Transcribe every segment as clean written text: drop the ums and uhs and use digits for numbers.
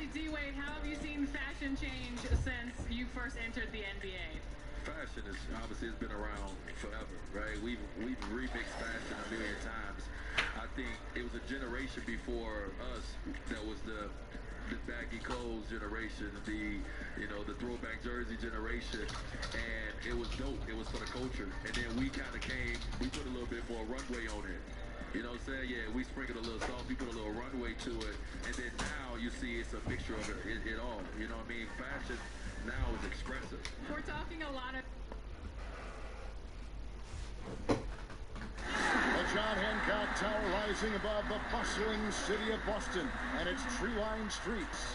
right, D-Wade, how have you seen fashion change since you first entered the NBA? Fashion is obviously it's been around forever, right? We've remixed fashion a million times. I think it was a generation before us that was the baggy clothes generation, the throwback jersey generation, and it was dope. It was for the culture, and then we kind of came. We put a little bit more runway on it. You know what I'm saying? Yeah, we sprinkled a little salt, we put a little runway to it, and then now you see it's a mixture of it all. You know what I mean? Fashion now is expressive. We're talking a lot of... The John Hancock Tower rising above the bustling city of Boston and its tree-lined streets.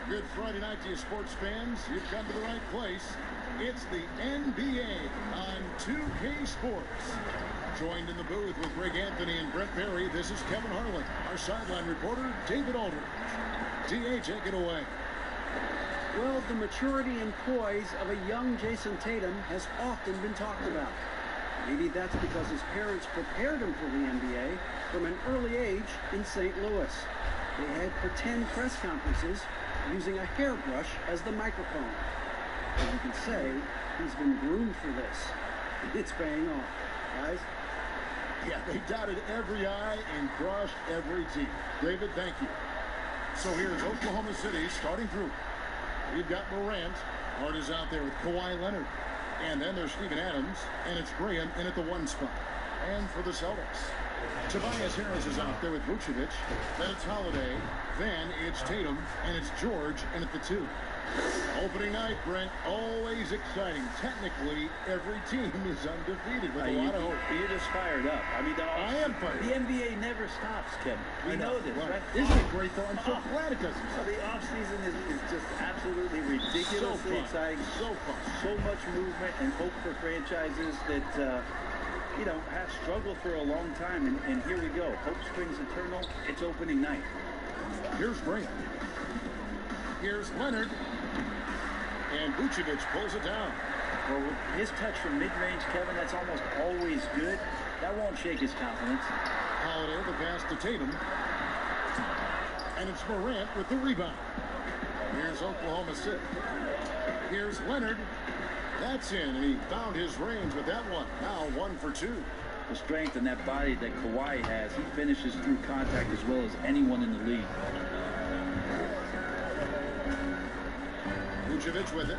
Good Friday night to you sports fans. You've come to the right place. It's the NBA on 2K Sports. Joined in the booth with Greg Anthony and Brent Berry, this is Kevin Harlan. Our sideline reporter, David Aldridge. D.A., take it away. Well, the maturity and poise of a young Jason Tatum has often been talked about. Maybe that's because his parents prepared him for the NBA from an early age in St. Louis. They had pretend press conferences using a hairbrush as the microphone. And you can say he's been groomed for this. It's paying off, guys. Yeah, they dotted every I and crossed every T. David, thank you. So here's Oklahoma City starting through. We've got Morant. Hart is out there with Kawhi Leonard. And then there's Steven Adams, and it's Graham in at the 1 spot. And for the Celtics, Tobias Harris is out there with Vucevic. Then it's Holiday. Then it's Tatum, and it's George in at the 2. Opening night, Brent, always exciting. Technically, every team is undefeated with a lot of hope. You're just fired up. I mean, I am fired up. The NBA never stops, Kevin. We know this, right? Isn't it great, though? I'm so glad it doesn't stop. The offseason is just absolutely ridiculously exciting. So fun. So much movement and hope for franchises that, have struggled for a long time. And here we go. Hope springs eternal. It's opening night. Here's Graham. Here's Leonard. And Vucevic pulls it down. Well, with his touch from mid-range, Kevin, that's almost always good. That won't shake his confidence. Holiday, the pass to Tatum. And it's Morant with the rebound. Here's Oklahoma City. Here's Leonard. That's in, and he found his range with that one. Now 1 for 2. The strength in that body that Kawhi has, he finishes through contact as well as anyone in the league. Vucevic with it.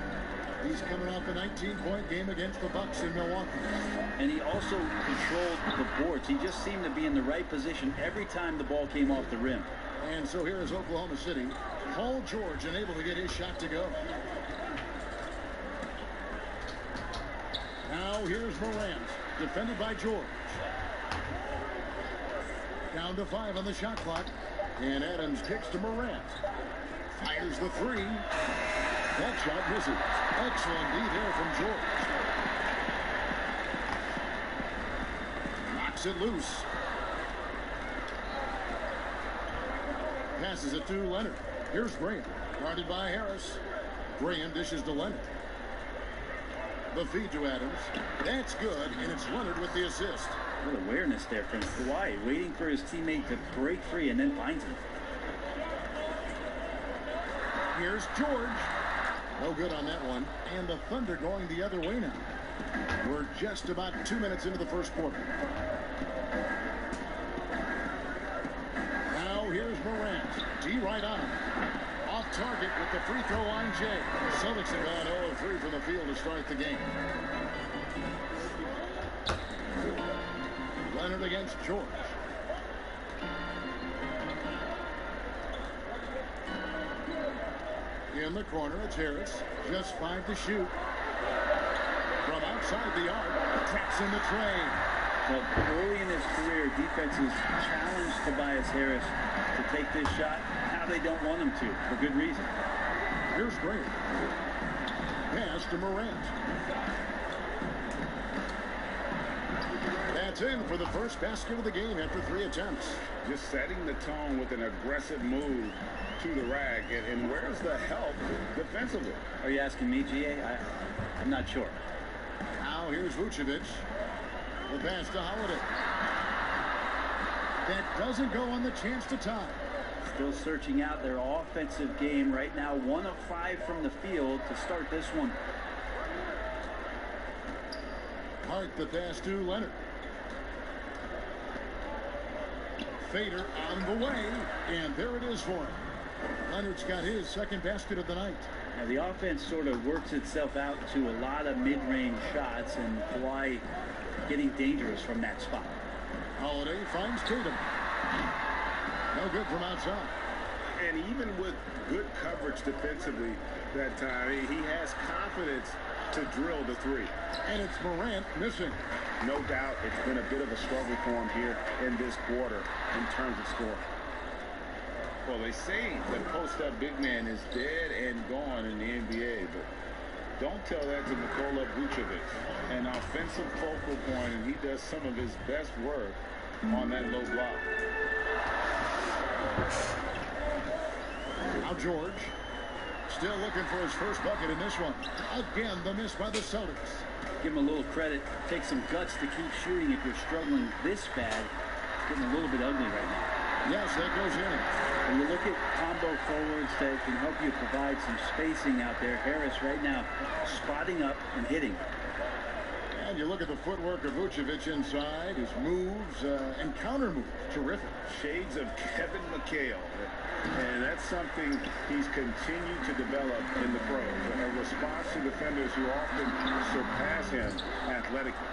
He's coming off a 19-point game against the Bucks in Milwaukee. And he also controlled the boards. He just seemed to be in the right position every time the ball came off the rim. And so here is Oklahoma City. Paul George unable to get his shot to go. Now here's Morant, defended by George. Down to 5 on the shot clock. And Adams kicks to Morant. Fires the 3. That shot misses. Excellent D there from George. Knocks it loose. Passes it to Leonard. Here's Graham. Guarded by Harris. Graham dishes to Leonard. The feed to Adams. That's good, and it's Leonard with the assist. Good awareness there from Kawhi, waiting for his teammate to break free and then finds him. Here's George. No good on that one. And the Thunder going the other way now. We're just about 2 minutes into the first quarter. Now here's Morant. D right on him. Off target with the free throw line, Jay. Celtics have gone 0-3 from the field to start the game. Leonard against George. In the corner, it's Harris. Just 5 to shoot. From outside the arc, traps in the tray. Well, early in his career, defenses challenged Tobias Harris to take this shot. Now they don't want him to, for good reason. Here's Graham. Pass to Morant. That's in for the first basket of the game after 3 attempts. Just setting the tone with an aggressive move to the rack. And where's the help defensively? Are you asking me, GA? I'm not sure. Now here's Vucevic. The pass to Holiday. That doesn't go on the chance to tie. Still searching out their offensive game right now. 1 of 5 from the field to start this one. Hart the pass to Leonard. Fader on the way, and there it is for him. Leonard's got his second basket of the night. Now the offense sort of works itself out to a lot of mid-range shots, and Kawhi getting dangerous from that spot. Holiday finds Tatum. No good from outside. And even with good coverage defensively that time, he has confidence to drill the three. And it's Morant missing. No doubt it's been a bit of a struggle for him here in this quarter in terms of score. Well, they say the post-up big man is dead and gone in the NBA, but don't tell that to Nikola Vucevic. An offensive focal point, and he does some of his best work on that low block. Now George still looking for his first bucket in this one. Again, the miss by the Celtics. Give him a little credit. Take some guts to keep shooting if you're struggling this bad. It's getting a little bit ugly right now. Yes, that goes in. When you look at combo forwards that can help you provide some spacing out there, Harris right now spotting up and hitting. And you look at the footwork of Vucevic inside, his moves and counter moves, terrific. Shades of Kevin McHale. And that's something he's continued to develop in the pros. A response to defenders who often surpass him athletically.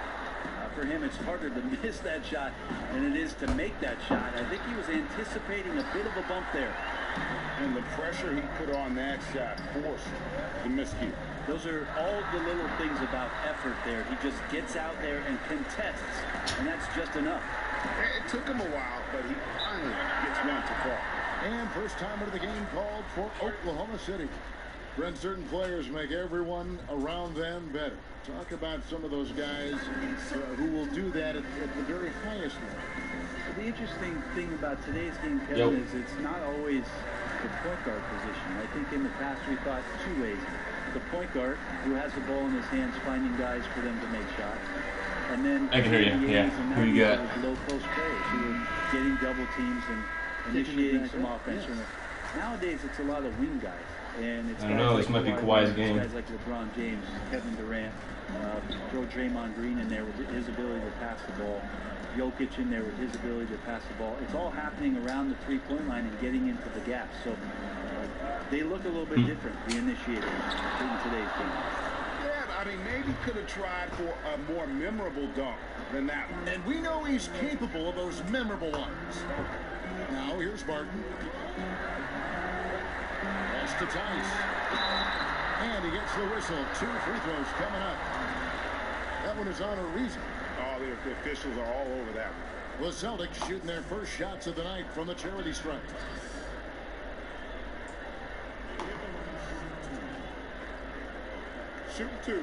For him, it's harder to miss that shot than it is to make that shot. I think he was anticipating a bit of a bump there. And the pressure he put on that shot forced the miscue. Those are all the little things about effort there. He just gets out there and contests, and that's just enough. It took him a while, but he finally gets one to fall. And first time of the game called for Oklahoma City. Brent, certain players make everyone around them better. Talk about some of those guys who will do that at the very highest level. Well, the interesting thing about today's game, Kevin, is it's not always the point guard position. I think in the past we thought two ways. The point guard, who has the ball in his hands, finding guys for them to make shots. And then I can hear you. Yeah. Who you got? Low post players who are getting double teams and initiating some offense. Yes. Nowadays, it's a lot of wing guys. And it's I don't know. This might be Kawhi's game. Guys like LeBron James, Kevin Durant, throw Draymond Green in there with his ability to pass the ball. Jokic in there with his ability to pass the ball. It's all happening around the three-point line and getting into the gaps. So they look a little bit different, the initiators, in today's game. Yeah, I mean, maybe could have tried for a more memorable dunk than that one. And we know he's capable of those memorable ones. Now here's Barton. Pass to Tice. And he gets the whistle. 2 free throws coming up. That one is on a reason. Oh, the officials are all over that one. The Celtics shooting their first shots of the night from the charity stripe. Shoot 2.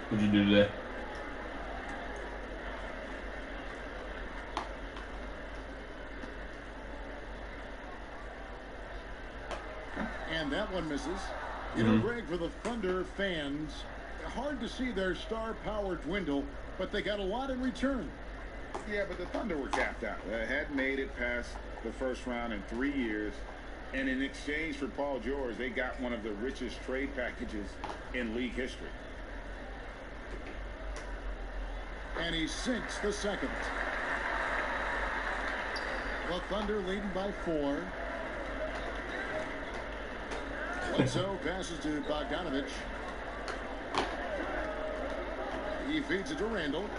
What'd you do today? And that one misses. You know, Greg, for the Thunder fans, hard to see their star power dwindle, but they got a lot in return. Yeah, but the Thunder were capped out. They hadn't made it past the first round in 3 years. And in exchange for Paul George, they got one of the richest trade packages in league history. And he sinks the second. The Thunder leading by 4. Bledsoe passes to Bogdanovich. He feeds it to Randall.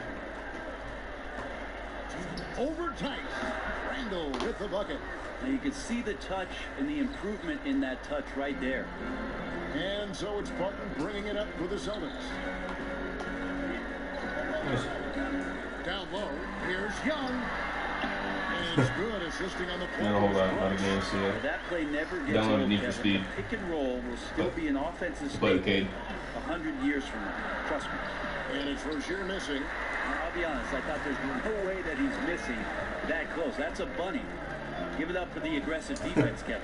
Over Tice. Randall with the bucket. Now you can see the touch and the improvement in that touch right there. And so it's Barton bringing it up for the Celtics. Down low. Here's Young. And it's good, assisting on the play. Not a whole lot of games here. That play never gets Download old, Need for Kevin. Speed. The pick and roll will still be an offensive staple 100 years from now. Trust me. And it's Rozier missing. Now, I'll be honest, I thought there's no way that he's missing that close. That's a bunny. Give it up for the aggressive defense, Kevin.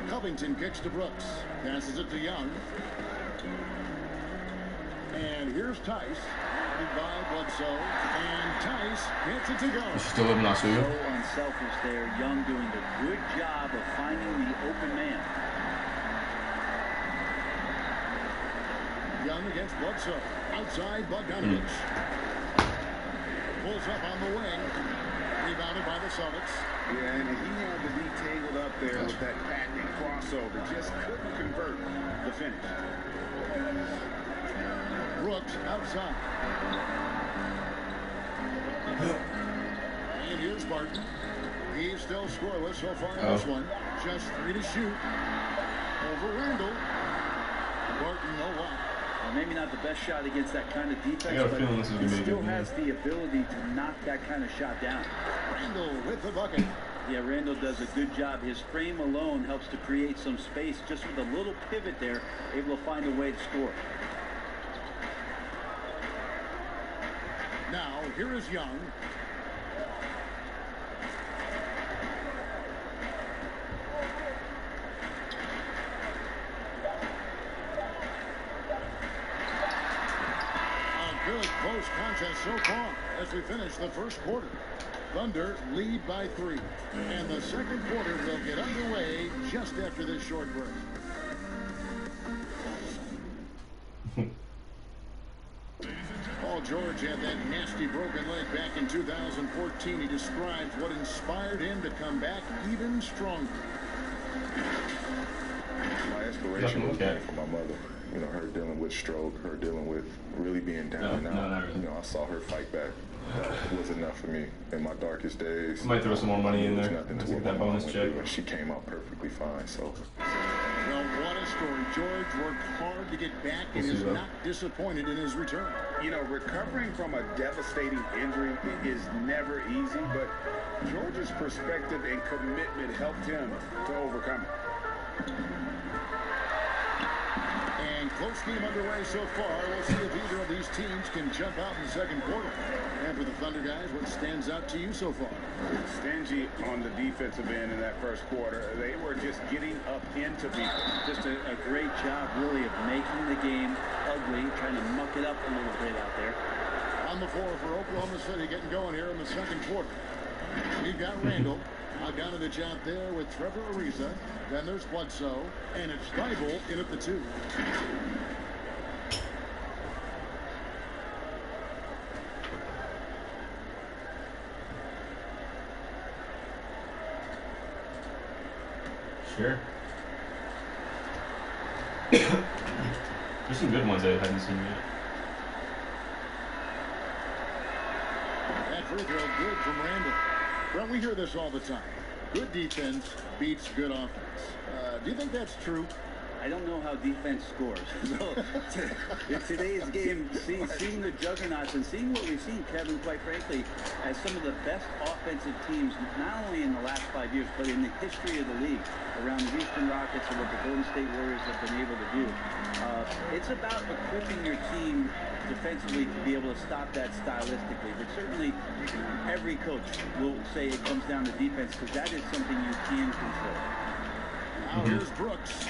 Covington kicks to Brooks. Passes it to Young. And here's Tice. Guarded by Bledsoe. And Tice gets it to go. You still living out, So unselfish there. Young doing a good job of finding the open man. Young against Bledsoe. Outside, Bogdanovich. Pulls up on the wing. Rebounded by the Celtics. Yeah, and he had to be tangled up there with that patented crossover. Just couldn't convert the finish. Brooks outside. And here's Barton. He's still scoreless so far in this one. Just 3 to shoot. Over Randall. Barton, no luck. Well, maybe not the best shot against that kind of defense, I got a but feeling this is gonna he be a still good has the ability to knock that kind of shot down. Randall with the bucket. Yeah, Randall does a good job. His frame alone helps to create some space. Just with a little pivot there, able to find a way to score. Now, here is Young. A good close contest so far as we finish the first quarter. Thunder lead by 3. And the second quarter will get underway just after this short break. Paul George had that nasty broken leg back in 2014. He describes what inspired him to come back even stronger. My inspiration was for my mother. You know, her dealing with stroke, her dealing with really being down and out. Really. You know, I saw her fight back. It was enough for me in my darkest days. Might throw some more money in there. Nothing to Get that bonus check. and she came out perfectly fine. So. Well, what a story. George worked hard to get back and is not disappointed in his return. You know, recovering from a devastating injury is never easy, but George's perspective and commitment helped him to overcome it. And close game underway so far. We'll see if either of these teams can jump out in the second quarter. And for the Thunder guys, what stands out to you so far? Stingy on the defensive end in that first quarter. They were just getting up into people. Just a great job, really, of making the game ugly, trying to muck it up a little bit out there. On the floor for Oklahoma City, getting going here in the second quarter. We've got Randall. Bogdanovich out there with Trevor Ariza. Then there's Bledsoe. And it's Steibel in at the 2. Sure. There's some good ones I hadn't seen yet. That free throw good from Randall. Well, we hear this all the time. Good defense beats good offense. Do you think that's true? I don't know how defense scores. So, in today's game, seeing the juggernauts and seeing what we've seen, Kevin, quite frankly, as some of the best offensive teams, not only in the last 5 years, but in the history of the league, around the Houston Rockets and what the Golden State Warriors have been able to do. It's about equipping your team defensively to be able to stop that stylistically. But certainly, every coach will say it comes down to defense because that is something you can control. Now here's Brooks.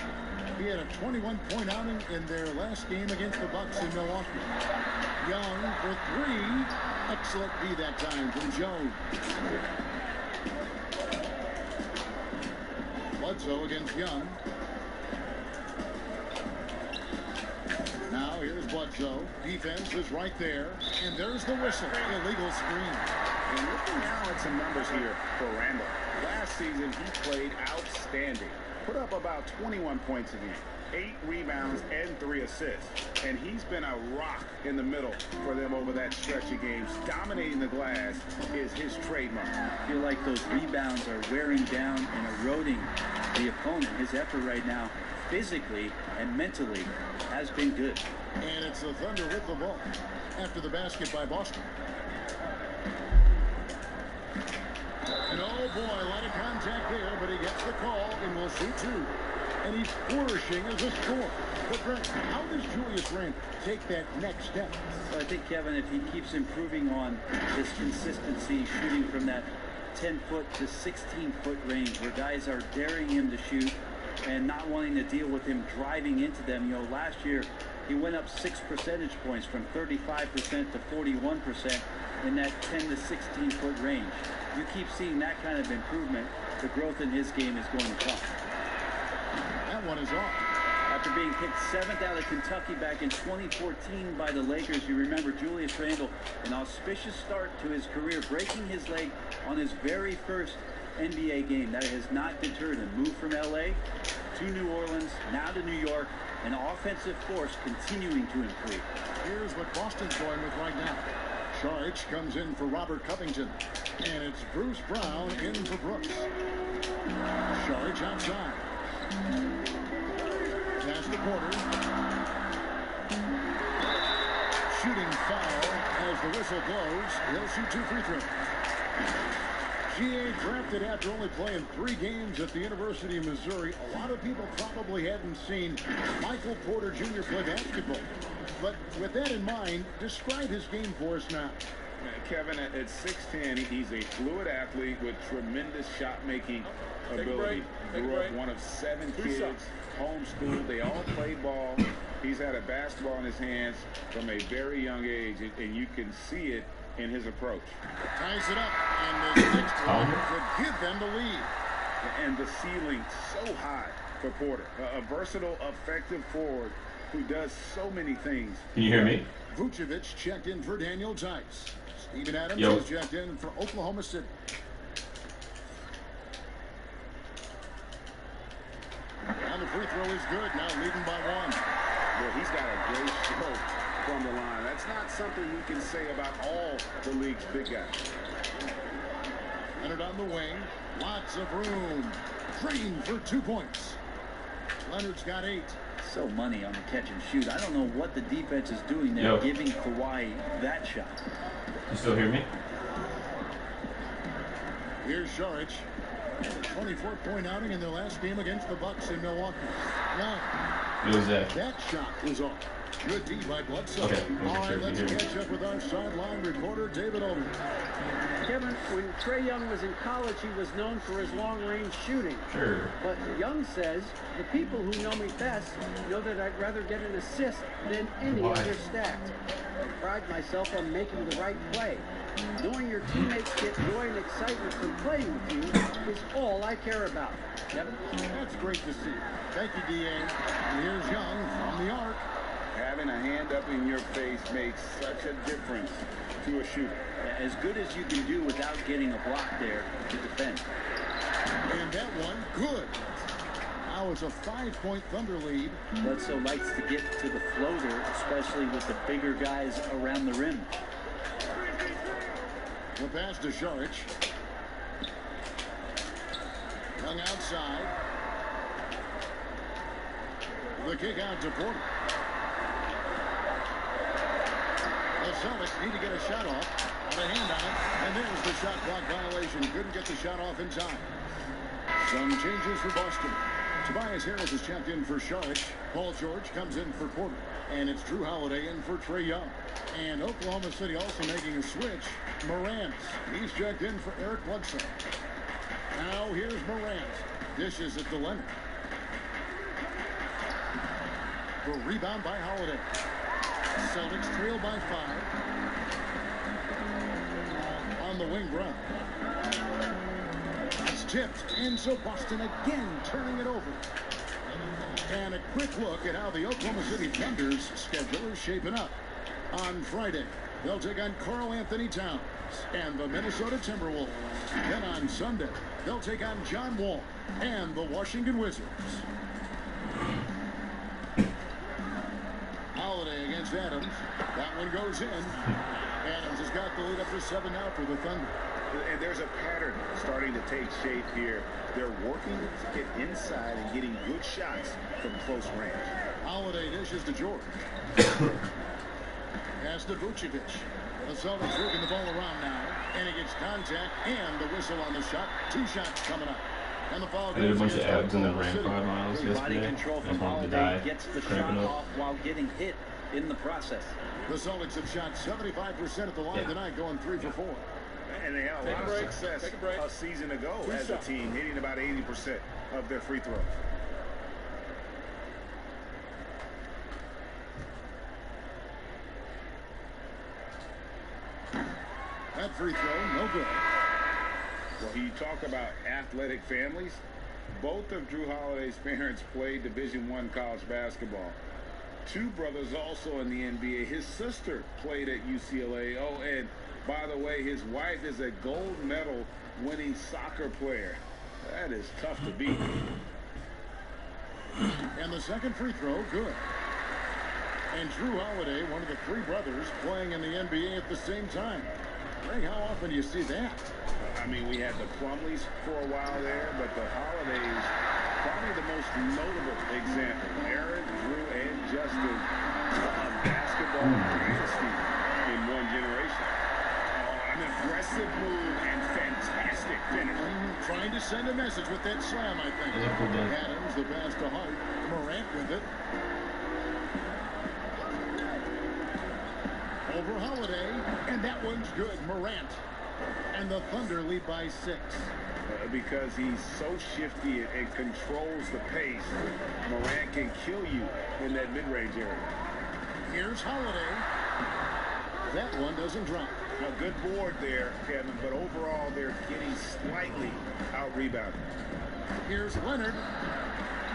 He had a 21-point outing in their last game against the Bucks in Milwaukee. Young for 3. Excellent D that time from Jones. Bledsoe against Young. Now here's Bledsoe. Defense is right there. And there's the whistle. Illegal screen. And looking now at some numbers here for Randall. Last season, he played outstanding. Put up about 21 points a game, 8 rebounds, and 3 assists. And he's been a rock in the middle for them over that stretch of games. Dominating the glass is his trademark. I feel like those rebounds are wearing down and eroding the opponent. His effort right now, physically and mentally, has been good. And it's the Thunder with the ball after the basket by Boston. And oh boy, a lot of contact there, but he gets the call and will shoot 2. And he's flourishing as a scorer. But Brent, how does Julius Randle take that next step? Well, I think, Kevin, if he keeps improving on his consistency, shooting from that 10-foot to 16-foot range, where guys are daring him to shoot and not wanting to deal with him driving into them. You know, last year He went up 6 percentage points from 35% to 41% in that 10 to 16-foot range. You keep seeing that kind of improvement, the growth in his game is going to come. That one is off. After being picked 7th out of Kentucky back in 2014 by the Lakers, you remember Julius Randle, an auspicious start to his career, breaking his leg on his very first NBA game. That has not deterred him. Moved from LA to New Orleans, now to New York, an offensive force continuing to improve. Here's what Boston's going with right now. Saric comes in for Robert Covington, and it's Bruce Brown in for Brooks. Saric outside. Pass to Porter. Shooting foul as the whistle blows. He'll shoot 2 free throws. GA drafted after only playing 3 games at the University of Missouri. A lot of people probably hadn't seen Michael Porter Jr. play basketball. But with that in mind, describe his game for us now. Kevin, at 6'10", he's a fluid athlete with tremendous shot-making ability. Grew up one of 7 kids, homeschooled. They all play ball. He's had a basketball in his hands from a very young age, and you can see it in his approach. Ties it up, and this next one could give them the lead. And the ceiling so high for Porter. A versatile, effective forward who does so many things. Can you hear me? Vucevic checked in for Daniel Tice. Steven Adams is checked in for Oklahoma City. And the free throw is good, now leading by 1. Well, he's got a great stroke from the line. That's not something you can say about all the league's big guys. Leonard on the wing, lots of room. Green for 2 points. Leonard's got 8. So money on the catch and shoot. I don't know what the defense is doing there, giving Kawhi that shot. You still hear me? Here's Saric. 24-point outing in their last game against the Bucks in Milwaukee. Now, that shot is off. Good D by Bledsoe. Okay. All right, let's catch up with our sideline reporter, David Owen. Kevin, when Trae Young was in college, he was known for his long-range shooting. Sure. But Young says, the people who know me best know that I'd rather get an assist than any other stat. I pride myself on making the right play. Knowing your teammates get joy and excitement from playing with you is all I care about. Kevin? That's great to see. Thank you, D.A. And here's Young from the arc. Having a hand up in your face makes such a difference to a shooter. As good as you can do without getting a block there to defend. And that one, good. Now it's a 5-point Thunder lead. Bledsoe likes to get to the floater, especially with the bigger guys around the rim. The pass to Saric. Young outside. The kick out to Porter. The Celtics need to get a shot off. Got a hand on it. And there's the shot clock violation. Couldn't get the shot off in time. Some changes for Boston. Tobias Harris is checked in for Saric. Paul George comes in for Porter. And it's Drew Holiday in for Trae Young. And Oklahoma City also making a switch. Morant. He's checked in for Eric Bledsoe. Now here's Morant. Dishes it to Leonard. The rebound by Holiday. Celtics trail by 5. On the wing, Brown. It's tipped, and so Boston again turning it over. And a quick look at how the Oklahoma City Thunder's schedule is shaping up. On Friday, they'll take on Karl Anthony Towns and the Minnesota Timberwolves. Then on Sunday, they'll take on John Wall and the Washington Wizards. Holiday against Adams. That one goes in. Adams has got the lead up to 7 now for the Thunder. And there's a pattern starting to take shape here. They're working to get inside and getting good shots from close range. Holiday dishes to George. Pass to Vucevic. The Celtics working the ball around now. And he gets contact and the whistle on the shot. 2 shots coming up. And the foul I did a goes bunch of against abs and then ran Oklahoma 5 miles Body yesterday. control I from wanted to Holiday die. gets the shot Cramping up. off while getting hit in the process. The Celtics have shot 75% at the line tonight, going 3 for 4. And they had a lot of success a season ago as a team, hitting about 80% of their free throws. free throw, no good. Well, you talk about athletic families. Both of Drew Holiday's parents played Division I college basketball. Two brothers also in the NBA. His sister played at UCLA. Oh, and by the way, his wife is a gold medal winning soccer player. That is tough to beat. And the second free throw, good. And Drew Holiday, one of the three brothers playing in the NBA at the same time. Ray, how often do you see that? I mean, we had the Plumleys for a while there, but the Holidays, probably the most notable example. Aaron, Drew, and Justin, a basketball dynasty in one generation. An aggressive move and fantastic finish. Trying to send a message with that slam, I think. Adams, the pass to Hart. Morant with it. Over Holiday, and that one's good. Morant. And the Thunder lead by 6. Because he's so shifty and controls the pace, Morant can kill you in that mid-range area. Here's Holiday. That one doesn't drop. A good board there, Kevin, but overall they're getting slightly out-rebounded. Here's Leonard.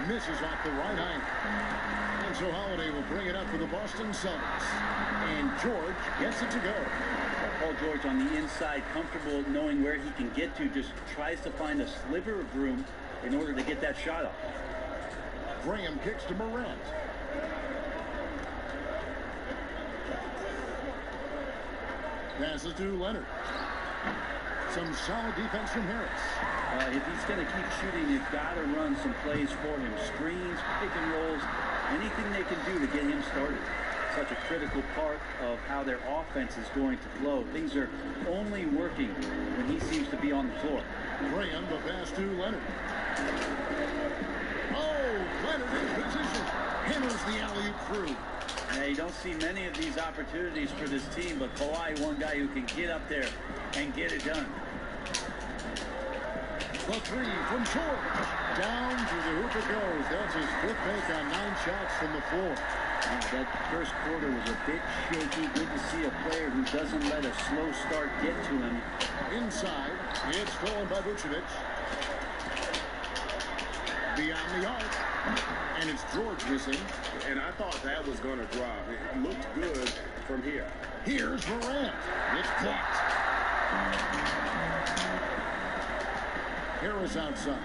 Misses off the right eye. And so Holiday will bring it up for the Boston Celtics. And George gets it to go. Paul George on the inside, comfortable knowing where he can get to, just tries to find a sliver of room in order to get that shot up. Graham kicks to Morant. Passes to Leonard. Some solid defense from Harris. If he's going to keep shooting, they've got to run some plays for him. Screens, pick and rolls, anything they can do to get him started. Such a critical part of how their offense is going to flow. Things are only working when he seems to be on the floor. Graham, the pass to Leonard. Oh, Leonard in position. Hammers the alley-oop through. Now, you don't see many of these opportunities for this team, but Kawhi, one guy who can get up there and get it done. The three from George. Down to the hoop it goes. That's his 5th make on 9 shots from the floor. That first quarter was a bit shaky. Good to see a player who doesn't let a slow start get to him. Inside, it's stolen by Vucevic. Beyond the arc, and it's George missing. And I thought that was going to drop. It looked good from here. Here's Morant. It's blocked. Harris outside.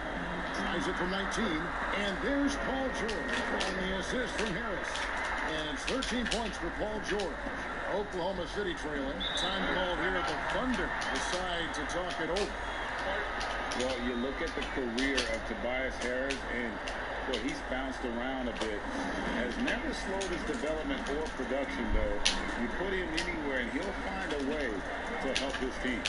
Tries it from 19. And there's Paul George on the assist from Harris. And it's 13 points for Paul George. Oklahoma City trailing. Time called here. The Thunder decide to talk it over. Well, you look at the career of Tobias Harris, and well, he's bounced around a bit. Has never slowed his development or production, though. You put him anywhere, and he'll find a way to help his team.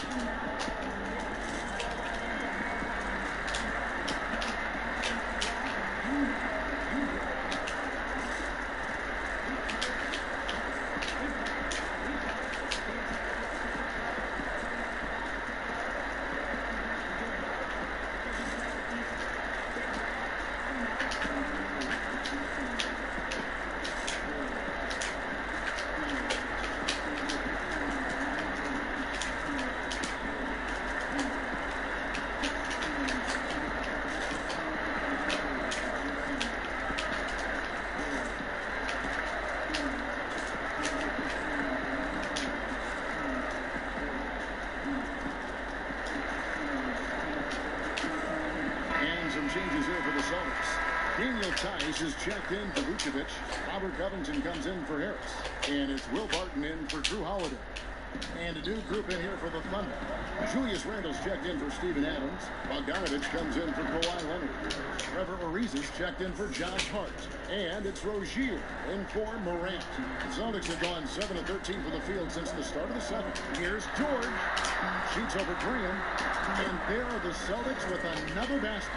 Tice is checked in for Vucevic. Robert Covington comes in for Harris. And it's Will Barton in for Drew Holiday. And a new group in here for the Thunder. Julius Randle's checked in for Steven Adams. Bogdanovich comes in for Kawhi Leonard. Trevor Ariza's checked in for Josh Hart. And it's Rozier in for Morant. The Celtics have gone 7 of 13 from the field since the start of the second. Here's George. Shoots over Graham. And there are the Celtics with another basket.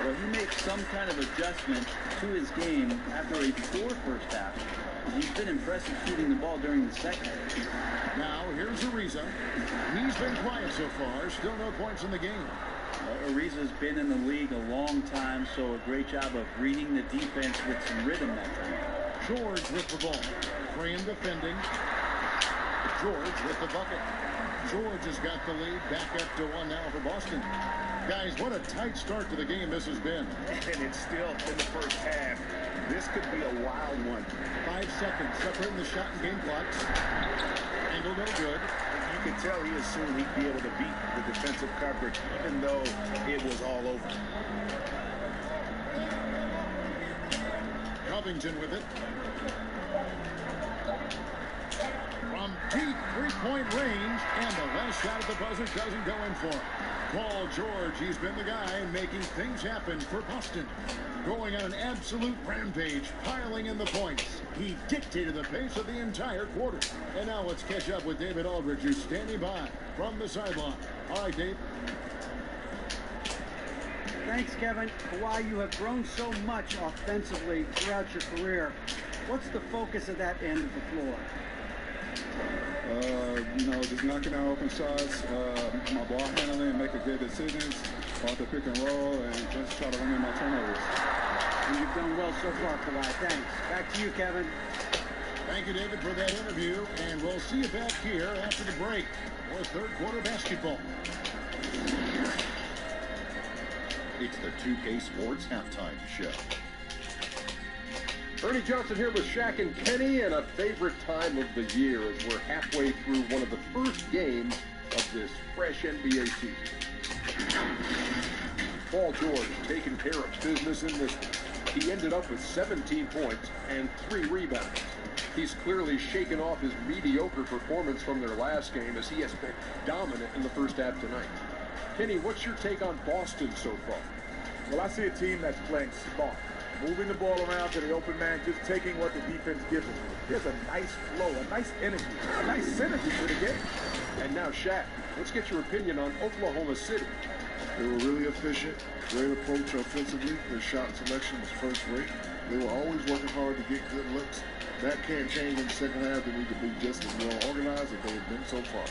Well, he makes some kind of adjustment to his game after a poor first half. He's been impressive shooting the ball during the second. Now, here's Ariza. He's been quiet so far. Still no points in the game. Ariza's been in the league a long time, so a great job of reading the defense with some rhythm that time. George with the ball. Graham defending. George with the bucket. George has got the lead back up to 1 now for Boston. Guys, what a tight start to the game this has been. And it's still in the first half. This could be a wild one. 5 seconds separating the shot and game clocks. Angle no good. You could tell he assumed he'd be able to beat the defensive coverage, even though it was all over. Covington with it. From deep three-point range, and the last shot at the buzzer doesn't go in for him. Paul George, he's been the guy making things happen for Boston. Going on an absolute rampage, piling in the points. He dictated the pace of the entire quarter. And now let's catch up with David Aldridge, who's standing by from the sideline. All right, Dave. Thanks, Kevin. Kawhi, you have grown so much offensively throughout your career. What's the focus of that end of the floor? Just knocking out open shots, my ball handling, making good decisions off the pick and roll, and just try to limit my turnovers. And you've done well so far, Kawhi. Thanks. Back to you, Kevin. Thank you, David, for that interview, and we'll see you back here after the break for third quarter basketball. It's the 2K Sports Halftime Show. Ernie Johnson here with Shaq and Kenny, and a favorite time of the year as we're halfway through one of the first games of this fresh NBA season. Paul George taking care of business in this one. He ended up with 17 points and 3 rebounds. He's clearly shaken off his mediocre performance from their last game as he has been dominant in the first half tonight. Kenny, what's your take on Boston so far? Well, I see a team that's playing smart. Moving the ball around to the open man, just taking what the defense gives them. There's a nice flow, a nice energy, a nice synergy to the game. And now, Shaq, let's get your opinion on Oklahoma City. They were really efficient, great approach offensively. Their shot selection was first rate. They were always working hard to get good looks. That can't change in the second half. They need to be just as well organized as they have been so far.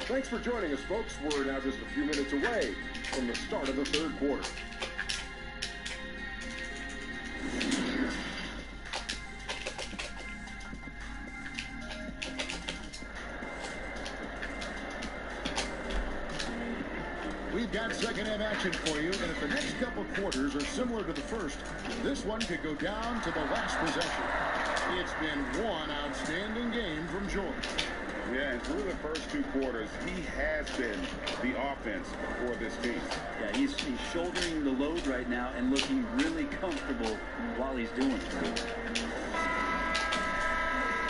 Thanks for joining us, folks. We're now just a few minutes away from the start of the third quarter. We've got second half action for you, and if the next couple quarters are similar to the first, this one could go down to the last possession. It's been one outstanding game from George. Yeah, and through the first 2 quarters, he has been the offense for this team. Yeah, he's shouldering the load right now and looking really comfortable while he's doing it.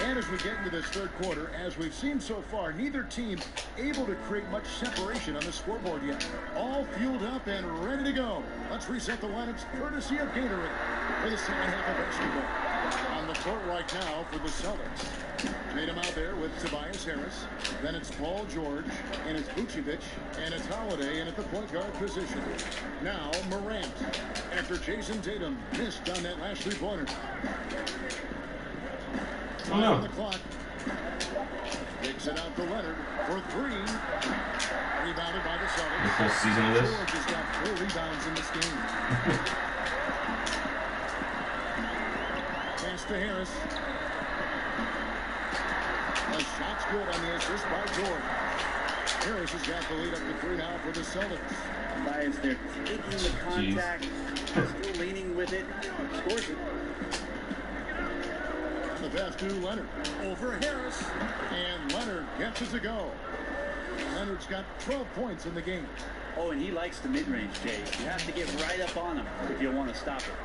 And as we get into this third quarter, as we've seen so far, neither team able to create much separation on the scoreboard yet. All fueled up and ready to go. Let's reset the lineups courtesy of Gatorade for the second half of basketball. On the court right now for the Celtics. Tatum out there with Tobias Harris. Then it's Paul George, and it's Vucevic, and it's Holiday in at the point guard position. Now Morant, after Jason Tatum missed on that last three-pointer. Time on the clock. Kicks it out to Leonard for 3. Rebounded by the Celtics. The full season of this. George has got 4 rebounds in this game. Pass to Harris. The shot's good on the assist by George. Harris has got the lead up to 3 now for the Celtics. Bias there, taking the contact, still leaning with it, scores it. The pass to Leonard. Over Harris. And Leonard gets it to go. Leonard's got 12 points in the game. Oh, and he likes the mid-range, Jay. You have to get right up on him if you want to stop it.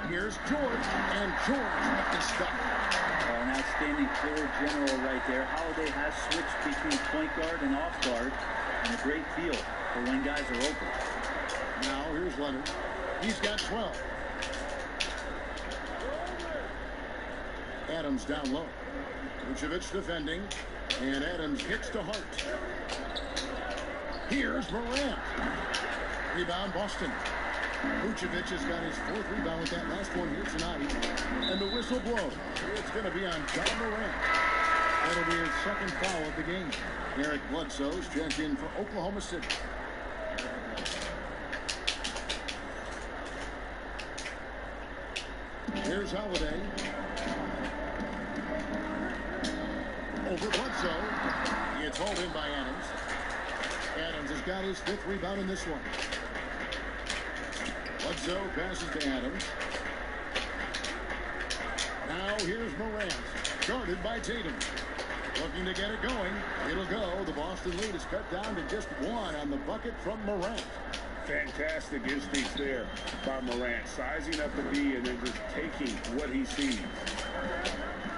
Here's George, and George with the stop. Oh, an outstanding floor general right there. Holiday has switched between point guard and off guard, and a great feel for when guys are open. Now here's Leonard. He's got 12. Adams down low. Vucevic defending, and Adams hits to Hart. Here's Morant. Rebound Boston. Vucevic has got his 4th rebound with that last one here tonight. And the whistle blows. It's going to be on John Morant. That'll be his 2nd foul of the game. Eric Bledsoe's checked in for Oklahoma City. Here's Holiday. over Bledsoe. It's hauled in by Adams. Adams has got his 5th rebound in this one. Bledsoe passes to Adams. Now here's Morant, guarded by Tatum. Looking to get it going. It'll go. The Boston lead is cut down to just 1 on the bucket from Morant. Fantastic instincts there by Morant, sizing up the D and then just taking what he sees.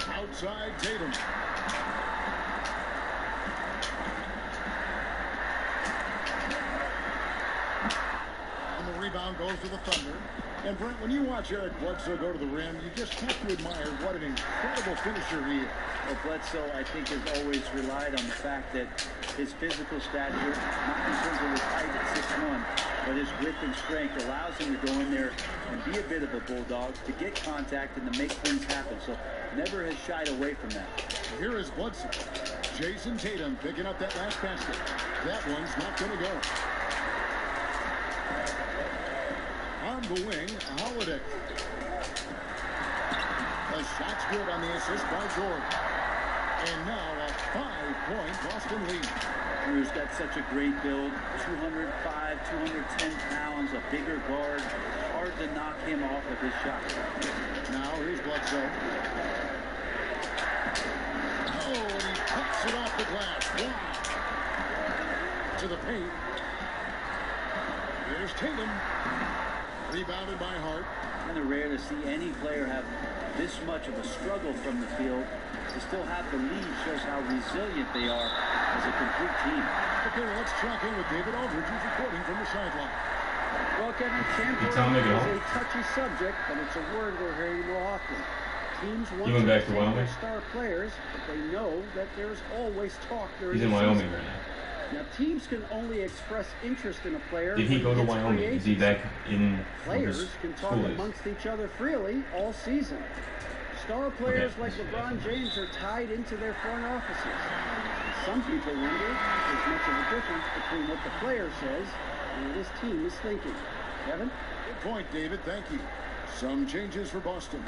Outside Tatum. And the rebound goes to the Thunder. And Brent, when you watch Eric Bledsoe go to the rim, you just have to admire what an incredible finisher he is. Well, Bledsoe, I think, has always relied on the fact that his physical stature, not in terms of his height at 6'1", but his width and strength allows him to go in there and be a bit of a bulldog, to get contact and to make things happen. So never has shied away from that. Here is Bledsoe. Jason Tatum picking up that last basket. That one's not going to go. On the wing, Holiday. The shot's good on the assist by George. And now a 5-point Boston lead. Drew's got such a great build. 205, 210 pounds, a bigger guard. Hard to knock him off of his shot. Now here's Bledsoe. Oh, and he cuts it off the glass. Wow. To the paint. Here's Tatum. Rebounded by Hart. Kind of rare to see any player have this much of a struggle from the field. To still have the lead shows how resilient they are as a complete team. Okay, well, let's check in with David Aldridge, who's reporting from the sideline. Well, Kevin, tampering is a touchy subject, but it's a word we're hearing more often. Teams want to retain their star players, but they know that there's always talk during the season. He's in Wyoming right now. Now, teams can only express interest in a player. Did he go to Wyoming? Is he back in Players can talk amongst each other freely all season. Star players like LeBron James are tied into their front offices. Some people wonder if there's much of a difference between what the player says and what his team is thinking. Kevin? Good point, David. Thank you. Some changes for Boston.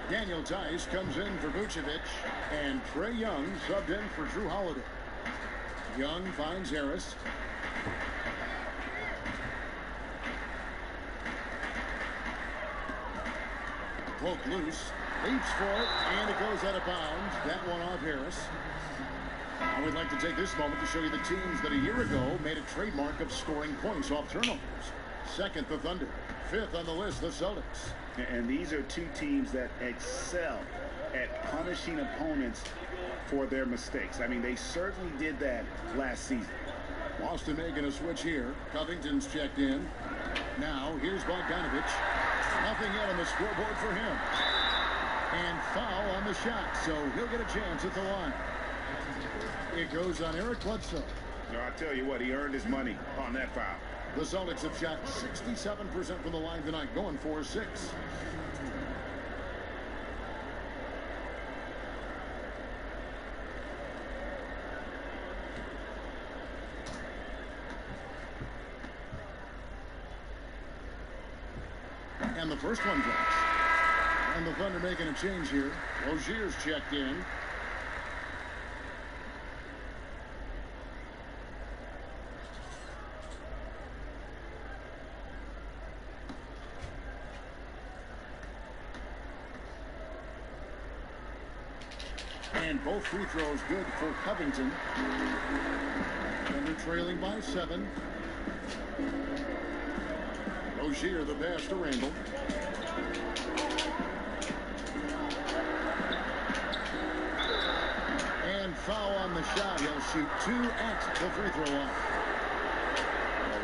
Daniel Tice comes in for Vucevic, and Trae Young subbed in for Drew Holiday. Young finds Harris. Broke loose. Leaps for it, and it goes out of bounds. That one off Harris. I would like to take this moment to show you the teams that a year ago made a trademark of scoring points off turnovers. Second, the Thunder. 5th on the list, the Celtics. And these are two teams that excel at punishing opponents for their mistakes. I mean, they certainly did that last season. Boston making a switch here. Covington's checked in. Now, here's Bogdanovich. Nothing yet on the scoreboard for him. And foul on the shot, so he'll get a chance at the line. It goes on Eric Bledsoe. No, I tell you what, he earned his money on that foul. The Celtics have shot 67% from the line tonight, going 4-6. And the first one drops. And the Thunder making a change here. Rozier's checked in. And both free throws good for Covington. Thunder trailing by 7. Rozier the pass to Randall. And foul on the shot. He'll shoot 2 at the free throw line.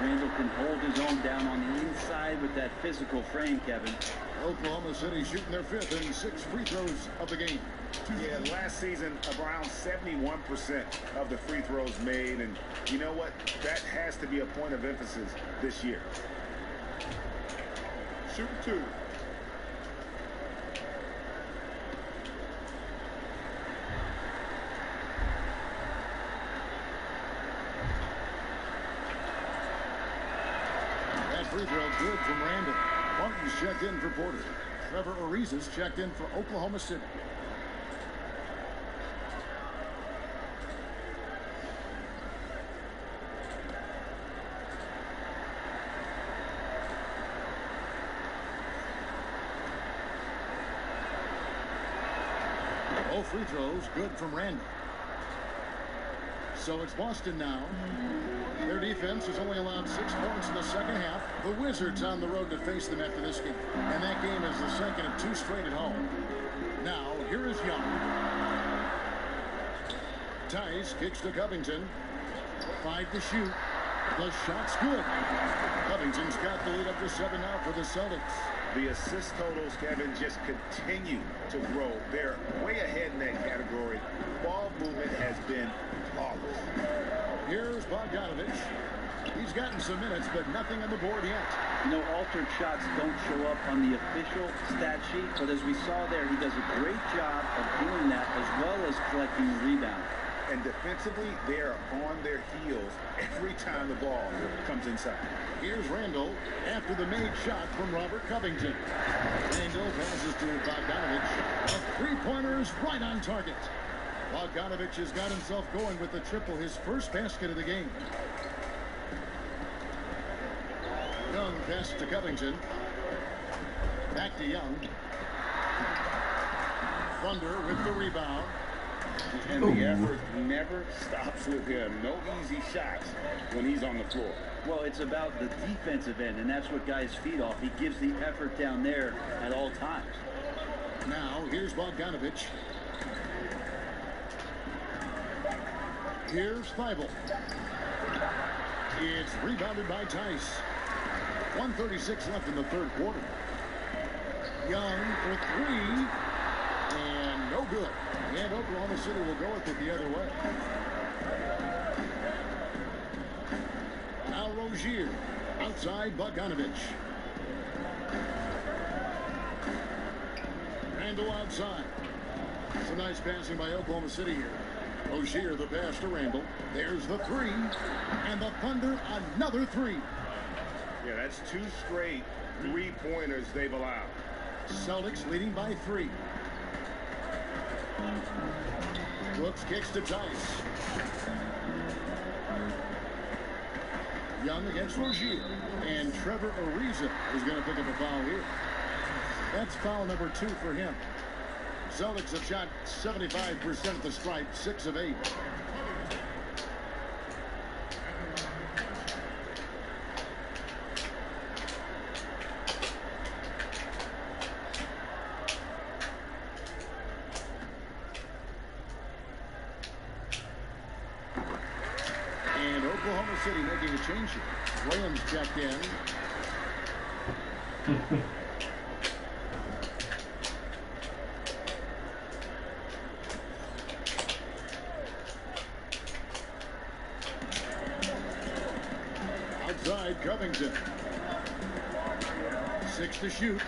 Randall can hold his own down on the inside with that physical frame, Kevin. Oklahoma City shooting their 5th and 6 free throws of the game. Yeah, last season, around 71% of the free throws made. And you know what? That has to be a point of emphasis this year. Shoot 2. That free throw good from Randall. Martin's checked in for Porter. Trevor Ariza's checked in for Oklahoma City. Both free throws good from Randall. So it's Boston now. Their defense has only allowed 6 points in the second half. The Wizards on the road to face them after this game. And that game is the second of 2 straight at home. Now, here is Young. Tice kicks to Covington. 5 to shoot. The shot's good. Covington's got the lead up to 7 now for the Celtics. The assist totals, Kevin, just continue to grow. They're way ahead in that category. Ball movement has been flawless. Here's Bogdanovich. He's gotten some minutes, but nothing on the board yet. You know, altered shots don't show up on the official stat sheet, but as we saw there, he does a great job of doing that as well as collecting the rebound. And defensively, they're on their heels every time the ball comes inside. Here's Randall after the made shot from Robert Covington. Randall passes to Bogdanovich. A three-pointer is right on target. Bogdanovich has got himself going with the triple, his first basket of the game. Young passes to Covington. Back to Young. Thunder with the rebound. And the effort never stops with him. No easy shots when he's on the floor. Well, it's about the defensive end, and that's what guys feed off. He gives the effort down there at all times. Now, here's Bogdanovich. Here's Thibault. It's rebounded by Tice. 1:36 left in the third quarter. Young for 3. And no good. And Oklahoma City will go with it the other way. Now Rozier outside Bogdanovich. Randall outside. Some nice passing by Oklahoma City here. Rozier the pass to Randall. There's the 3. And the Thunder another 3. Yeah, that's 2 straight three-pointers they've allowed. Celtics leading by 3. Brooks kicks to Tice. Young against Rozier. And Trevor Ariza is going to pick up a foul here. That's foul number 2 for him. Celtics have shot 75% at the stripe, 6 of 8. And Oklahoma City making a change here. Williams checked in. Outside Covington. 6 to shoot.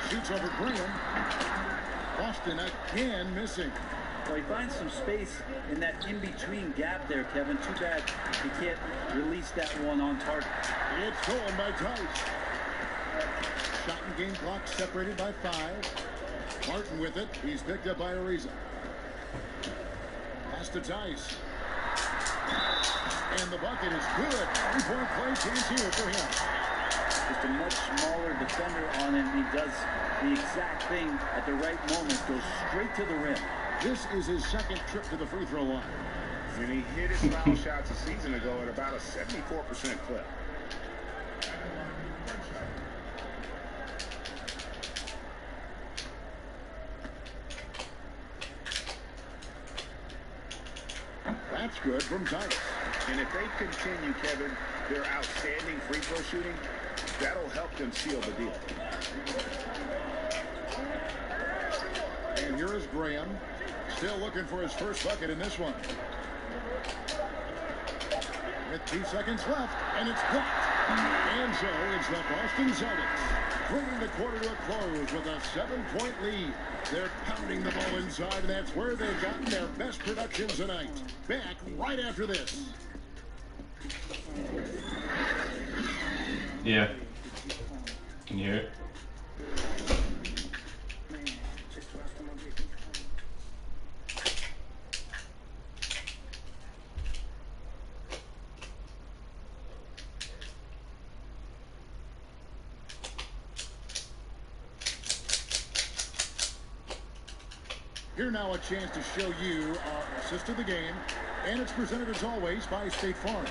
Shoots over Graham. Boston again missing. Well, he finds some space in that in-between gap there, Kevin. Too bad he can't release that one on target. It's stolen by Tice. Shot and game clock separated by 5. Martin with it. He's picked up by Ariza. Pass to Tice. And the bucket is good. 3-point play chance here for him. Just a much smaller defender on him. He does the exact thing at the right moment. Goes straight to the rim. This is his second trip to the free throw line. And he hit his foul shots a season ago at about a 74% clip. That's good from Tice. And if they continue, Kevin, their outstanding free throw shooting, that'll help them seal the deal. And here is Graham. Still looking for his first bucket in this one. With 2 seconds left, and it's blocked. And so it's the Boston Celtics bringing the quarter to a close with a 7-point lead. They're pounding the ball inside, and that's where they've gotten their best production tonight. Back right after this. Yeah. Can you hear it? Here now a chance to show you our assist of the game, and it's presented as always by State Farm.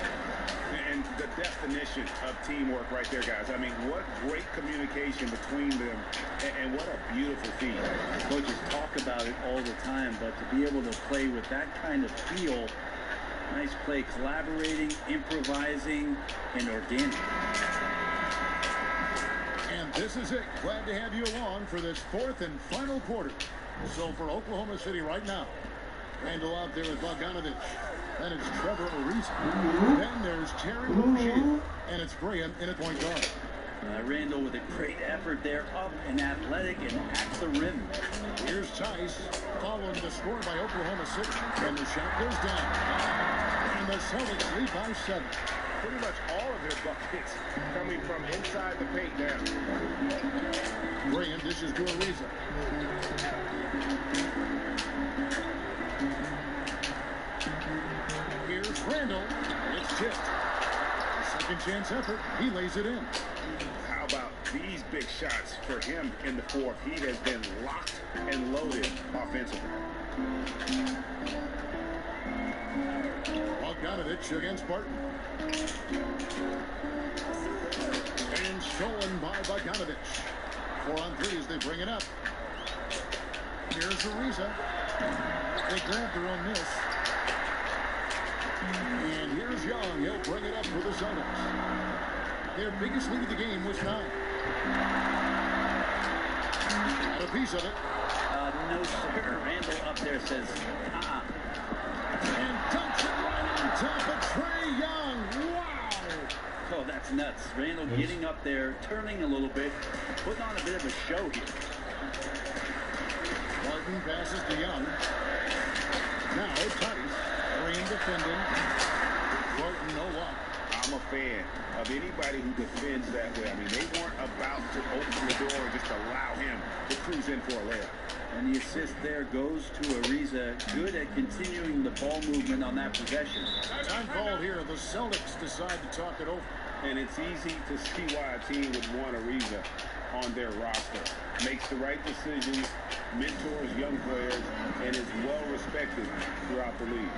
And the definition of teamwork right there, guys. I mean, what great communication between them, and what a beautiful feat. Coaches talk about it all the time, but to be able to play with that kind of feel, nice play, collaborating, improvising, and organic. And this is it. Glad to have you along for this fourth and final quarter. So for Oklahoma City right now, Randall out there with Bogdanovich. Then it's Trevor Ariza. Then there's Terry Rozier. And it's Graham in at point guard. Randall with a great effort there, up and athletic and at the rim. Here's Tice, following the score by Oklahoma City. And the shot goes down. And the Celtics lead by 7. Pretty much all of their buckets coming from inside the paint now. Graham dishes to Ariza. Here's Randall. It's tipped. Second chance effort. He lays it in. How about these big shots for him in the fourth? He has been locked and loaded offensively. Bogdanovich against Barton. And stolen by Bogdanovich. 4 on 3 as they bring it up. Here's Ariza. They grab their own miss. And here's Young. He'll bring it up for the Celtics. Their biggest lead of the game was 9. Got a piece of it. No, sir. Randall up there says, And dumps it right on top of Trae Young. Wow. Oh, that's nuts. Randall getting up there, turning a little bit, putting on a bit of a show here. Martin passes to Young. Now Tice. Green defending. Barton no luck. I'm a fan of anybody who defends that way. I mean, they weren't about to open the door and just allow him to cruise in for a layup. And the assist there goes to Ariza. Good at continuing the ball movement on that possession. Time called here. The Celtics decide to talk it over. And it's easy to see why a team would want Ariza on their roster. Makes the right decisions, mentors young players, and is well respected throughout the league.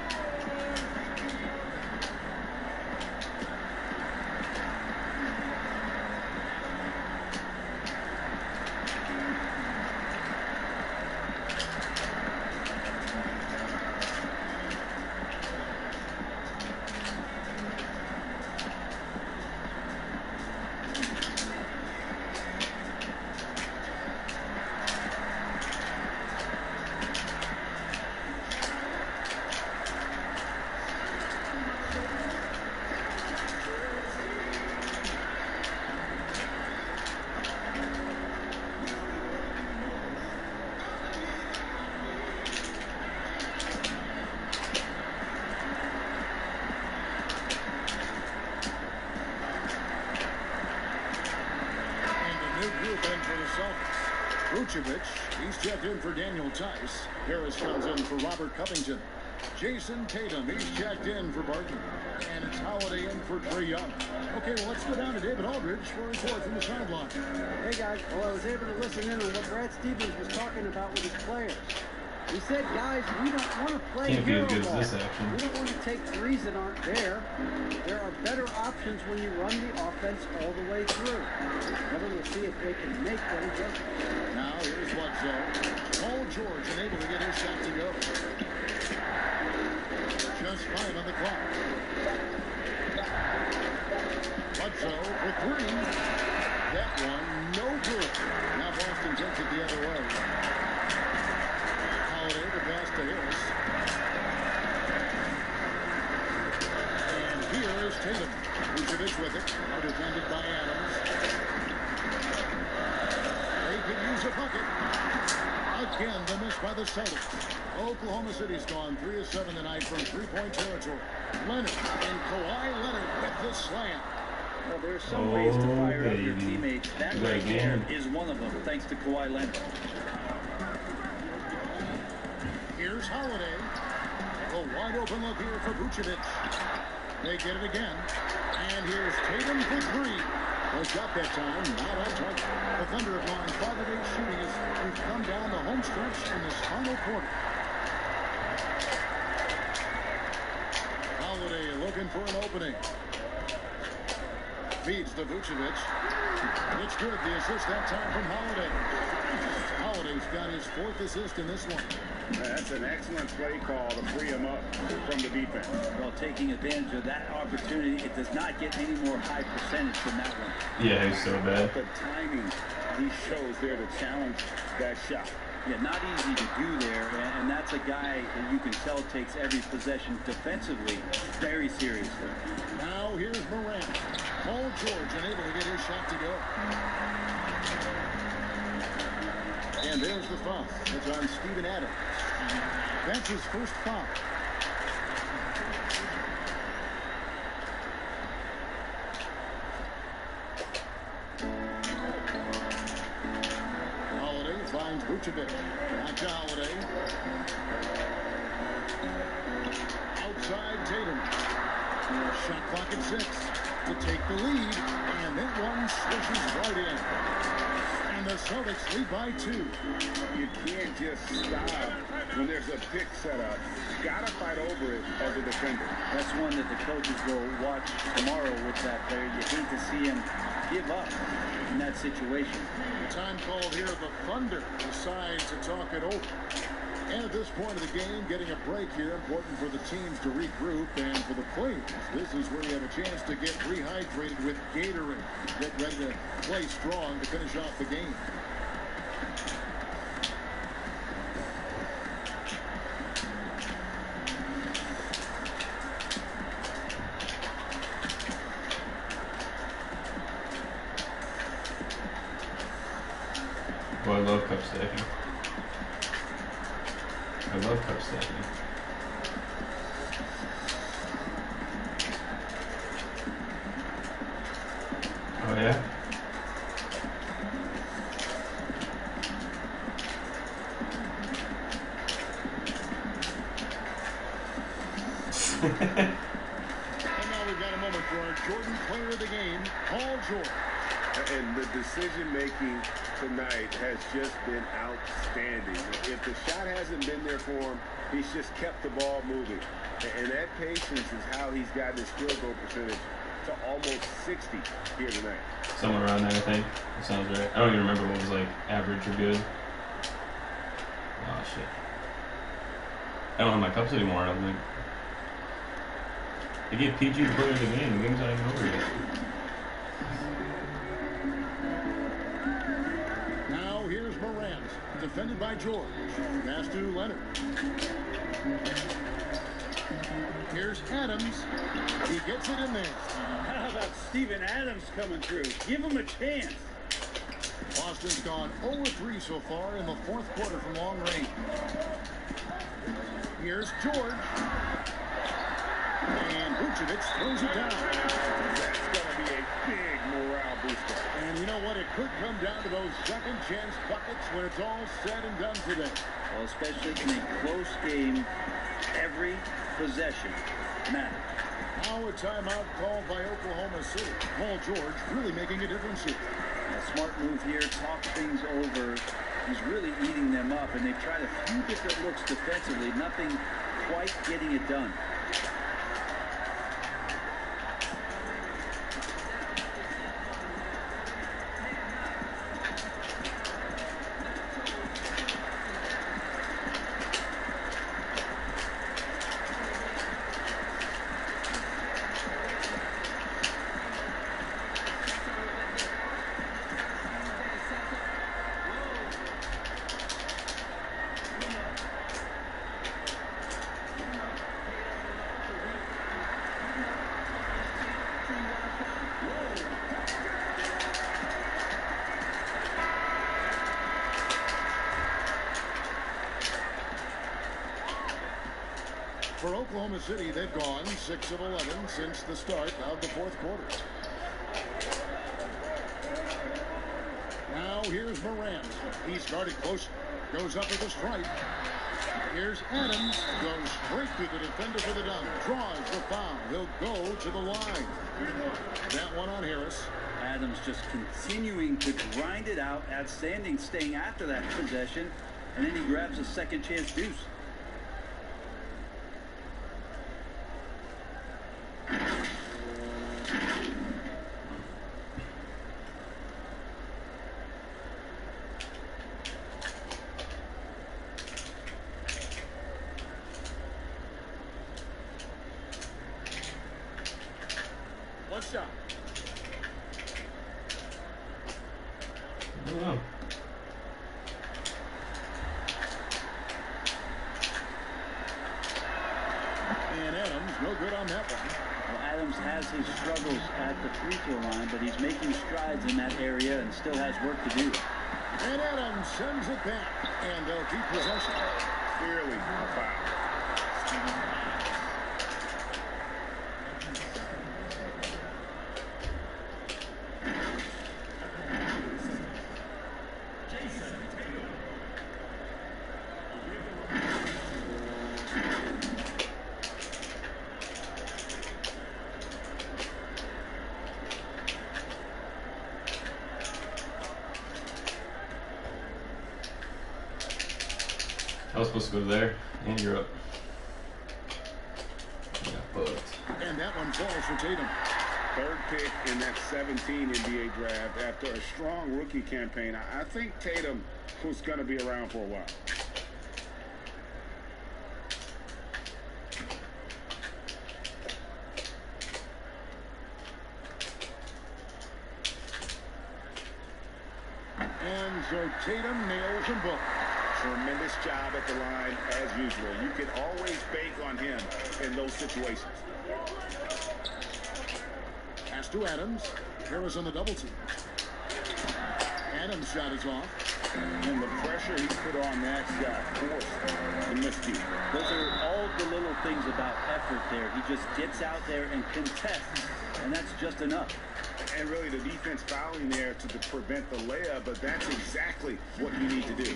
He's checked in for Daniel Tice. Harris comes in for Robert Covington. Jason Tatum, he's checked in for Barton. And it's Holiday in for Trae Young. Okay, well, let's go down to David Aldridge for a report from the sideline. Hey, guys. Well, I was able to listen in on what Brad Stevens was talking about with his players. He said, guys, we don't want to play hero ball. We don't want to take threes that aren't there. There are better options when you run the offense all the way through. Now we'll see if they can make that adjustment. Now here's Bledsoe. Paul George unable to get his shot to go. Just 5 on the clock. Bledsoe for 3. That one, no good. Now Boston takes it the other way. Holiday to pass to Harris. And here is Tatum. Vucevic with it. Now defended by Adams. They could use a bucket. Again, the miss by the Celtics. Oklahoma City's gone 3 of 7 tonight from three-point territory. Leonard and Kawhi Leonard with the slam. Well, there's some ways to fire up your teammates. That right there is one of them, thanks to Kawhi Leonard. Here's Holiday. A wide open look here for Vucevic. They get it again. And here's Tatum for 3. No shot that time, not on target. The Thunder have gone 5 of 8 shooting as we've come down the home stretch in this final quarter. Holiday looking for an opening. Feeds to Vucevic. It's good. The assist that time from Holiday. Holiday's got his 4th assist in this one. That's an excellent play call to free him up from the defense. Well, taking advantage of that opportunity, it does not get any more high percentage than that one. Yeah, he's so bad. The timing he shows there to challenge that shot. Yeah, not easy to do there, and that's a guy that you can tell takes every possession defensively very seriously. Now here's Morant. Paul George unable to get his shot to go. And there's the foul. It's on Steven Adams. That's his first foul. Holiday finds Vucevic. Back to Holiday. Outside Tatum. Shot clock at 6 to take the lead. And that one swishes right in. And the Celtics lead by 2. You can't just stop when there's a pick set up. Gotta fight over it as a defender. That's one that the coaches will watch tomorrow with that player. You hate to see him give up in that situation. The time called here, the Thunder decide to talk it over. And at this point of the game, getting a break here, important for the teams to regroup, and for the players, this is where you have a chance to get rehydrated with Gatorade. Get ready to play strong to finish off the game. Well, I love cup stacking. I love cup stacking. Oh yeah? And now we've got a moment for our Jordan player of the game, Paul George. And the decision-making tonight has just been outstanding. If the shot hasn't been there for him, he's just kept the ball moving. And that patience is how he's gotten his field goal percentage to almost 60 here tonight. Somewhere around there, I think. That sounds right. I don't even remember what was like average or good. Oh, shit. I don't have my cups anymore, I don't think. They gave PG the player of the game. The game's not even over yet. Now here's Morant, defended by George. Pass to Leonard. Here's Adams. He gets it in there. How about Steven Adams coming through? Give him a chance. Boston's gone 0-3 so far in the 4th quarter from long range. Here's George. And Vucevic throws it down. That's going to be a big morale booster. And you know what? It could come down to those second chance buckets when it's all said and done today. Well, especially in a close game, every possession matters. Now a timeout called by Oklahoma City. Paul George really making a difference here. A smart move here, talk things over. He's really eating them up, and they've tried a few different looks defensively. Nothing quite getting it done. For Oklahoma City, they've gone 6 of 11 since the start of the 4th quarter. Now here's Morant. He started close, goes up with a strike. Here's Adams, goes straight through the defender for the dunk, draws the foul. He'll go to the line. That one on Harris. Adams just continuing to grind it out, outstanding staying after that possession, and then he grabs a second chance deuce. One shot. Oh. And Adams, no good on that one. Well, Adams has his struggles at the free throw line, but he's making strides in that area and still has work to do. And Adams sends it back, and they'll keep possession. Clearly a foul. I was supposed to go to there, and you're up. Yeah, but And that one falls for Tatum. Third pick in that 17 NBA draft after a strong rookie campaign. I think Tatum was going to be around for a while. And so Tatum nails them both. Tremendous job at the line as usual. You can always bank on him in those situations. Pass to Adams. Harris on the double team. Adams' shot is off. And the pressure he put on that shot forced the miscue. Those are all the little things about effort there. He just gets out there and contests, and that's just enough. And really the defense fouling there to prevent the layup, but that's exactly what you need to do.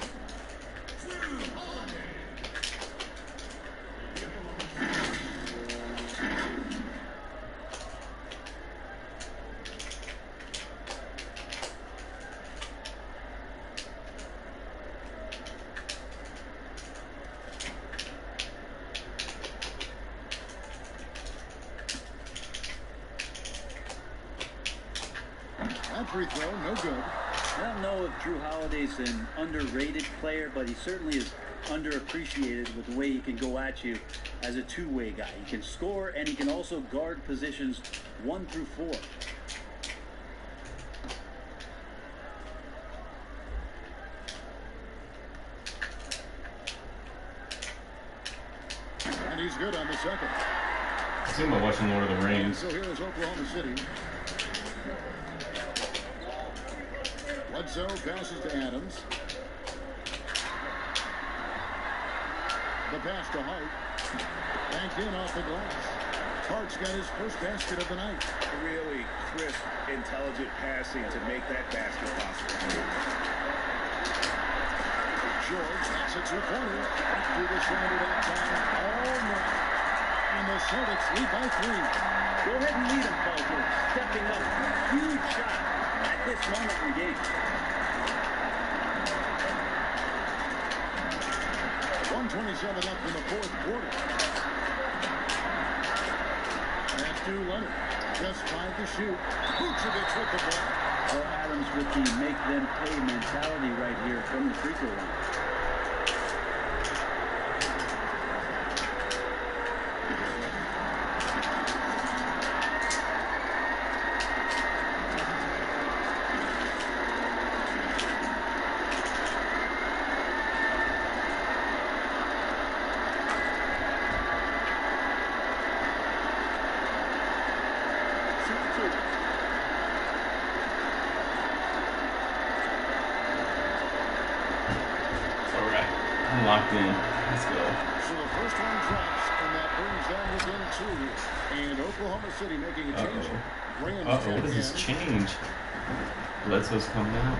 That free throw, no good. I don't know if Drew Holiday's an underrated player, but he certainly is underappreciated with the way he can go at you as a two-way guy. He can score, and he can also guard positions 1 through 4. And he's good on the second. I was thinking about watching Lord of the Rings. So here is Oklahoma City. Bledsoe passes to Adams. The pass to Hart. Banked in off the glass. Hart's got his first basket of the night. Really crisp, intelligent passing to make that basket possible. George takes it to the corner. Do the shoulder that time all night. And the Celtics lead by 3. Go ahead and lead him, Paul George. Stepping up. Huge shot at this moment in the game. 1:27 left in the fourth quarter. That's to Leonard. Just 5 to shoot. Vucevic with the ball. Well, Adams with the make them pay mentality right here from the free throw line. Locked in. Let's go. So the first one drops, and that brings them within 2. And Oklahoma City making a change. What is this change? Bledsoe's coming out.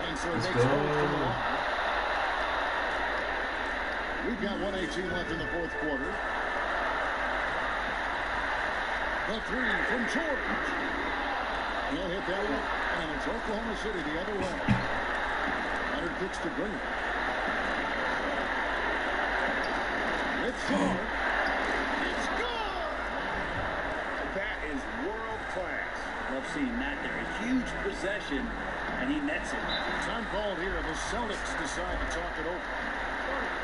And so Let's it go. makes We've got 1:18 left in the fourth quarter. The three from George. He'll hit that one, and it's Oklahoma City the other way. Leonard kicks to Green. It's good. It's good. That is world class. Love seeing that there. A huge possession, and he nets it. Time called here. The Celtics decide to talk it over.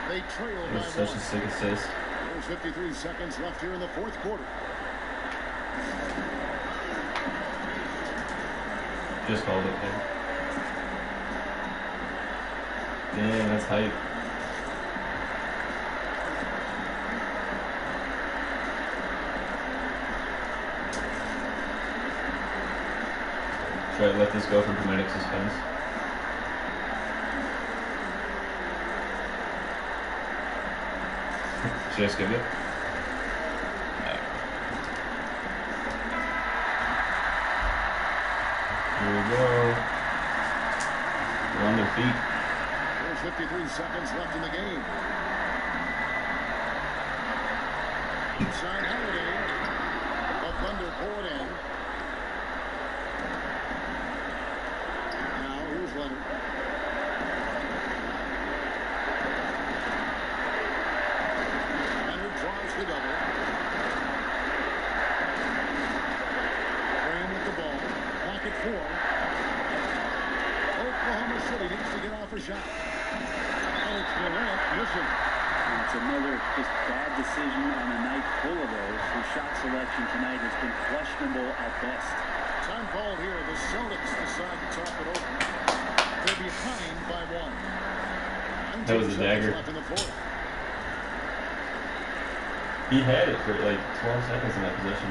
They trail by That's such one. a sick assist. There's 53 seconds left here in the fourth quarter. Just called it, man. Damn, that's hype. Try to let this go for dramatic suspense. Just give it. Here we go. We're on their feet. There's 53 seconds left in the game. Inside Holiday. The Thunder poured in. Now here's Leonard. Leonard drives the double. Green with the ball. Back at 4. Oklahoma City needs to get off a shot. And it's Durant missing. And it's another just bad decision on a night full of those. His shot selection tonight has been questionable at best. Time called here. The Celtics decide to talk it over. They're behind by 1. That was a dagger. Left in the fourth. He had it for like 12 seconds in that possession.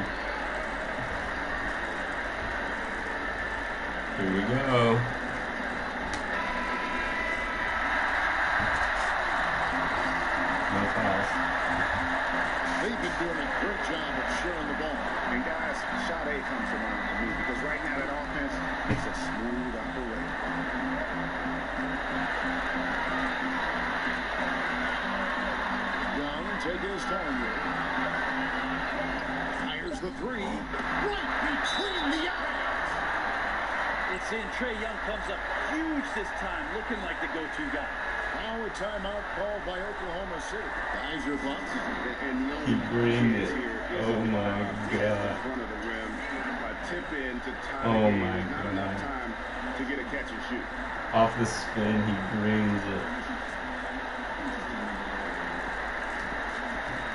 Here we go. No fouls. They've been doing a great job of sharing the ball. And guys, shot A comes to mind for me because right now that offense is a smooth operation. Young taking his time here. Fires the three. Right between the eyes. It's in. Trae Young comes up huge this time, looking like the go-to guy. Now a timeout called by Oklahoma City. Guys, your thoughts? And the He only greened chance it. here is Oh my in god. front of the rim. A tip in to tie Oh the game. my Not god. enough time to get a catch and shoot. Off the spin, he greens it.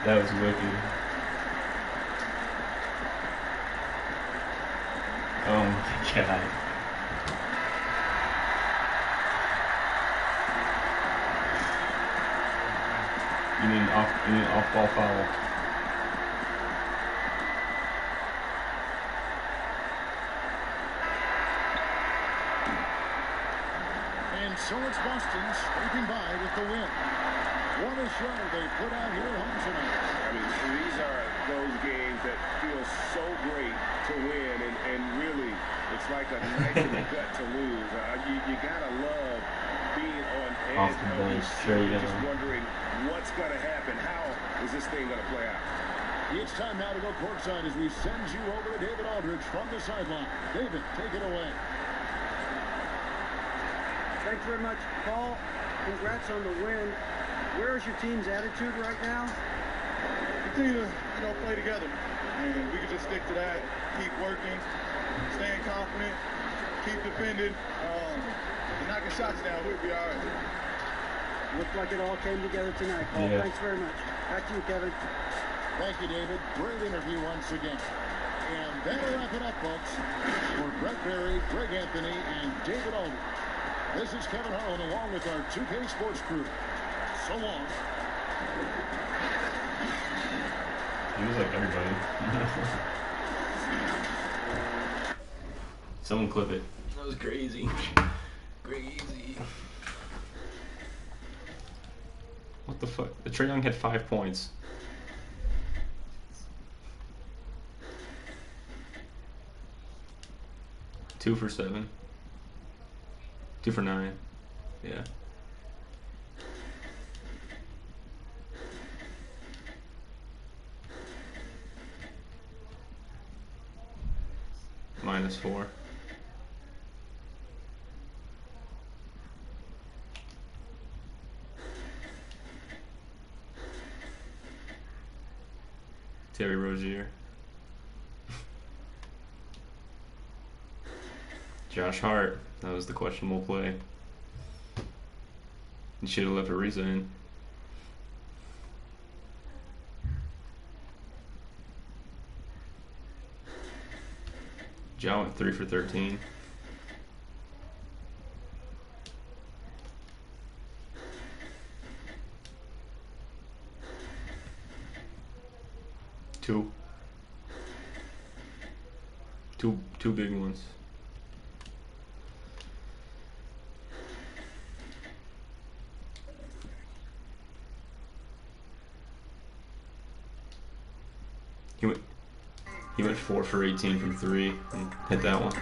That was wicked. Oh my god. You need an off-ball foul. And so it's Boston scraping by with the win. What a show they put out here at home tonight. I mean, these are those games that feel so great to win, and really, it's like a knife in the gut to lose. You gotta love being on edge Off the of bench, your seat, straight just up. wondering what's gonna happen. How is this thing gonna play out? It's time now to go courtside as we send you over to David Aldridge from the sideline. David, take it away. Thanks very much, Paul. Congrats on the win. Where's your team's attitude right now? Continue to play together, and we can just stick to that. Keep working, staying confident, keep defending, and knocking shots down. We'll be all right. Looked like it all came together tonight, Paul. Yeah. Thanks very much. Back to you, Kevin. Thank you, David. Great interview once again. And that'll wrap it up, folks. For Brett Berry, Greg Anthony, and David Aldridge. This is Kevin Harlan along with our 2K Sports crew. So long. He was like everybody. Someone clip it. That was crazy. Crazy. What the fuck? The Trae Young had 5 points. Two for 7. 2 for 9. Yeah. -4. Terry Rozier. Josh Hart. That was the questionable play. You should have left Ariza in. Ja went 3 for 13. Two big ones. He went 4 for 18 from 3 and hit that one.